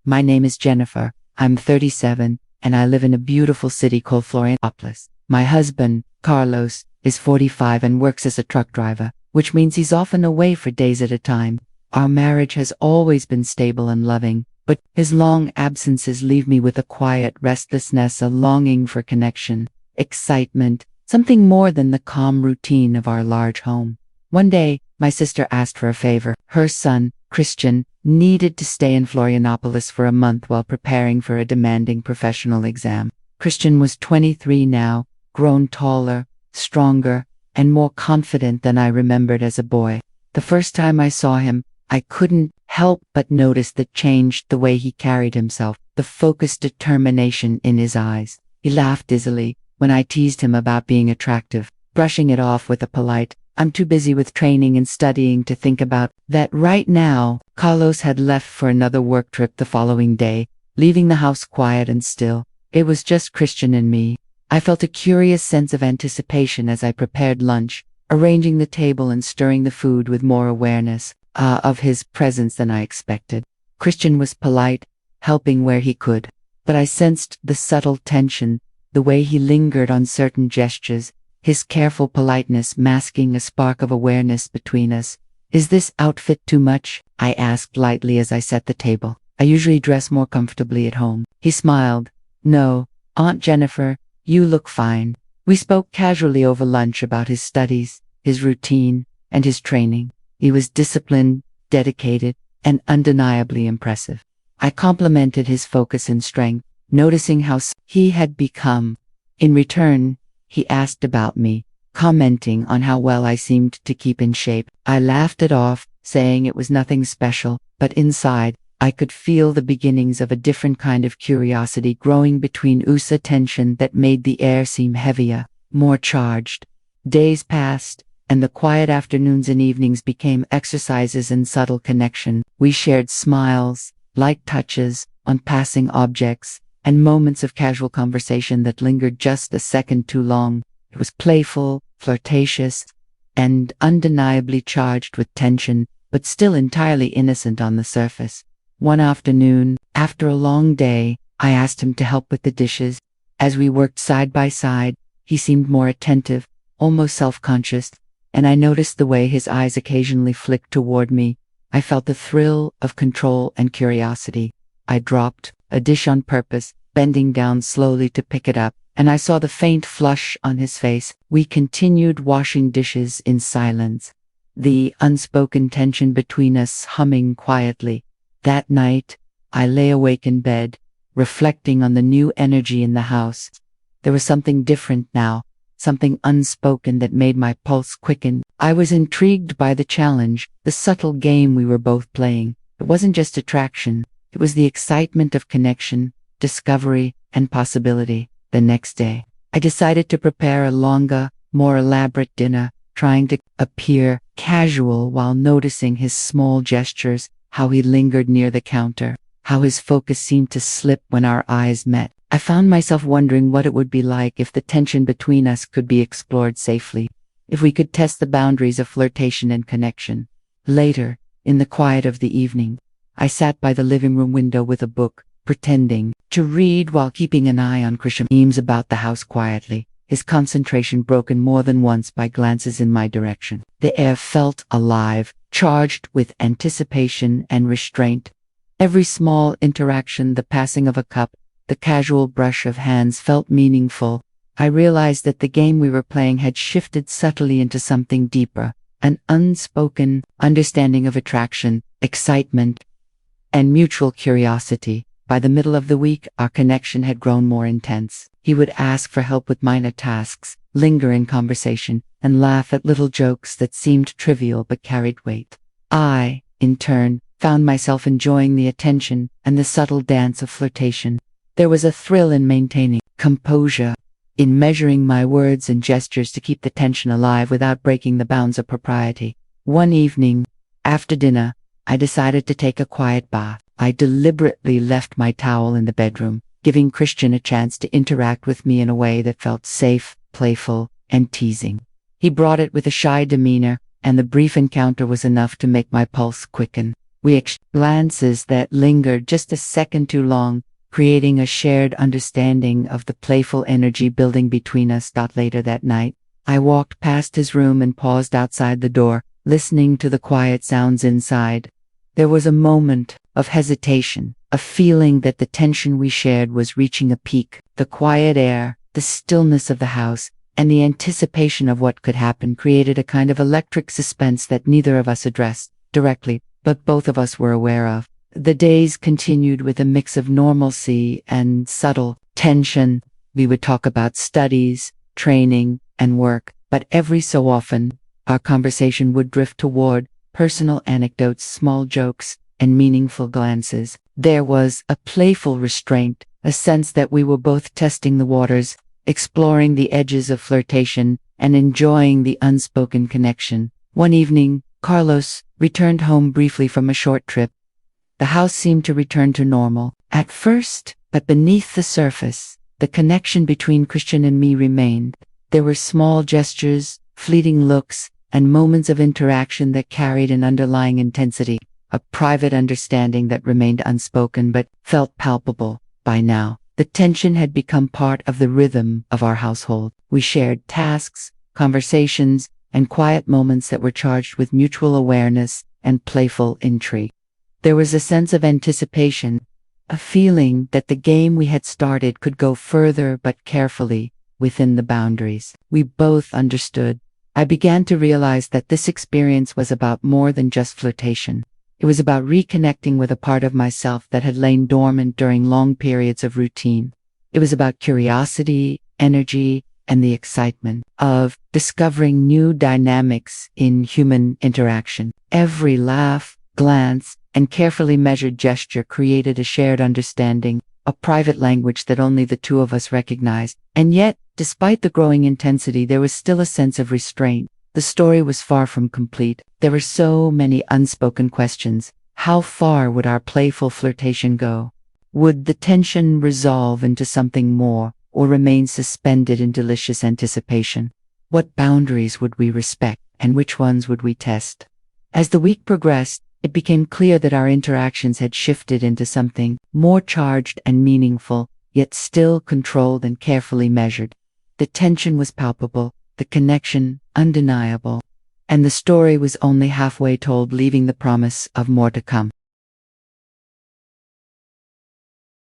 My name is Jennifer. I'm 37, and I live in a beautiful city called Florianopolis. My husband, Carlos, is 45 and works as a truck driver, which means he's often away for days at a time. Our marriage has always been stable and loving, but his long absences leave me with a quiet restlessness, a longing for connection, excitement, something more than the calm routine of our large home. One day, my sister asked for a favor. Her son, Christian, needed to stay in Florianopolis for a month while preparing for a demanding professional exam. Christian was 23 now, grown taller, stronger, and more confident than I remembered as a boy. The first time I saw him, I couldn't help but notice the change, the way he carried himself, the focused determination in his eyes. He laughed dizzily when I teased him about being attractive, brushing it off with a polite, "I'm too busy with training and studying to think about that right now." Carlos had left for another work trip the following day, leaving the house quiet and still. It was just Christian and me. I felt a curious sense of anticipation as I prepared lunch, arranging the table and stirring the food with more awareness of his presence than I expected. Christian was polite, helping where he could, but I sensed the subtle tension, the way he lingered on certain gestures, his careful politeness masking a spark of awareness between us. "Is this outfit too much?" I asked lightly as I set the table. "I usually dress more comfortably at home." He smiled. "No, Aunt Jennifer, you look fine." We spoke casually over lunch about his studies, his routine, and his training. He was disciplined, dedicated, and undeniably impressive. I complimented his focus and strength, noticing how he had become. In return, he asked about me, commenting on how well I seemed to keep in shape. I laughed it off, saying it was nothing special, but inside, I could feel the beginnings of a different kind of curiosity growing between us, a tension that made the air seem heavier, more charged. Days passed, and the quiet afternoons and evenings became exercises in subtle connection. We shared smiles, light touches on passing objects, and moments of casual conversation that lingered just a second too long. It was playful, flirtatious, and undeniably charged with tension, but still entirely innocent on the surface. One afternoon, after a long day, I asked him to help with the dishes. As we worked side by side, he seemed more attentive, almost self-conscious, and I noticed the way his eyes occasionally flicked toward me. I felt the thrill of control and curiosity. I dropped a dish on purpose, bending down slowly to pick it up, and I saw the faint flush on his face. We continued washing dishes in silence, the unspoken tension between us humming quietly. That night, I lay awake in bed, reflecting on the new energy in the house. There was something different now, something unspoken that made my pulse quicken. I was intrigued by the challenge, the subtle game we were both playing. It wasn't just attraction, it was the excitement of connection, discovery, and possibility. The next day, I decided to prepare a longer, more elaborate dinner, trying to appear casual while noticing his small gestures, how he lingered near the counter, how his focus seemed to slip when our eyes met. I found myself wondering what it would be like if the tension between us could be explored safely, if we could test the boundaries of flirtation and connection. Later, in the quiet of the evening, I sat by the living room window with a book, pretending to read while keeping an eye on Christian. Eames about the house quietly, his concentration broken more than once by glances in my direction. The air felt alive, charged with anticipation and restraint. Every small interaction, the passing of a cup, the casual brush of hands, felt meaningful. I realized that the game we were playing had shifted subtly into something deeper, an unspoken understanding of attraction, excitement, and mutual curiosity. By the middle of the week, our connection had grown more intense. He would ask for help with minor tasks, linger in conversation, and laugh at little jokes that seemed trivial but carried weight. I, in turn, found myself enjoying the attention and the subtle dance of flirtation. There was a thrill in maintaining composure, in measuring my words and gestures to keep the tension alive without breaking the bounds of propriety. One evening, after dinner, I decided to take a quiet bath. I deliberately left my towel in the bedroom, giving Christian a chance to interact with me in a way that felt safe, playful, and teasing. He brought it with a shy demeanor, and the brief encounter was enough to make my pulse quicken. We exchanged glances that lingered just a second too long, creating a shared understanding of the playful energy building between us. Later that night, I walked past his room and paused outside the door, listening to the quiet sounds inside. There was a moment of hesitation, a feeling that the tension we shared was reaching a peak. The quiet air, the stillness of the house, and the anticipation of what could happen created a kind of electric suspense that neither of us addressed directly, but both of us were aware of. The days continued with a mix of normalcy and subtle tension. We would talk about studies, training, and work, but every so often, our conversation would drift toward personal anecdotes, small jokes, and meaningful glances. There was a playful restraint, a sense that we were both testing the waters, exploring the edges of flirtation, and enjoying the unspoken connection. One evening, Carlos returned home briefly from a short trip. The house seemed to return to normal at first, but beneath the surface, the connection between Christian and me remained. There were small gestures, fleeting looks, and moments of interaction that carried an underlying intensity, a private understanding that remained unspoken but felt palpable. By now, the tension had become part of the rhythm of our household. We shared tasks, conversations, and quiet moments that were charged with mutual awareness and playful intrigue. There was a sense of anticipation, a feeling that the game we had started could go further but carefully within the boundaries we both understood. I began to realize that this experience was about more than just flirtation. It was about reconnecting with a part of myself that had lain dormant during long periods of routine. It was about curiosity, energy, and the excitement of discovering new dynamics in human interaction. Every laugh, glance, and carefully measured gesture created a shared understanding, a private language that only the two of us recognized. And yet, despite the growing intensity, there was still a sense of restraint. The story was far from complete. There were so many unspoken questions. How far would our playful flirtation go? Would the tension resolve into something more, or remain suspended in delicious anticipation? What boundaries would we respect, and which ones would we test? As the week progressed, it became clear that our interactions had shifted into something more charged and meaningful, yet still controlled and carefully measured. The tension was palpable, the connection undeniable, and the story was only halfway told, leaving the promise of more to come.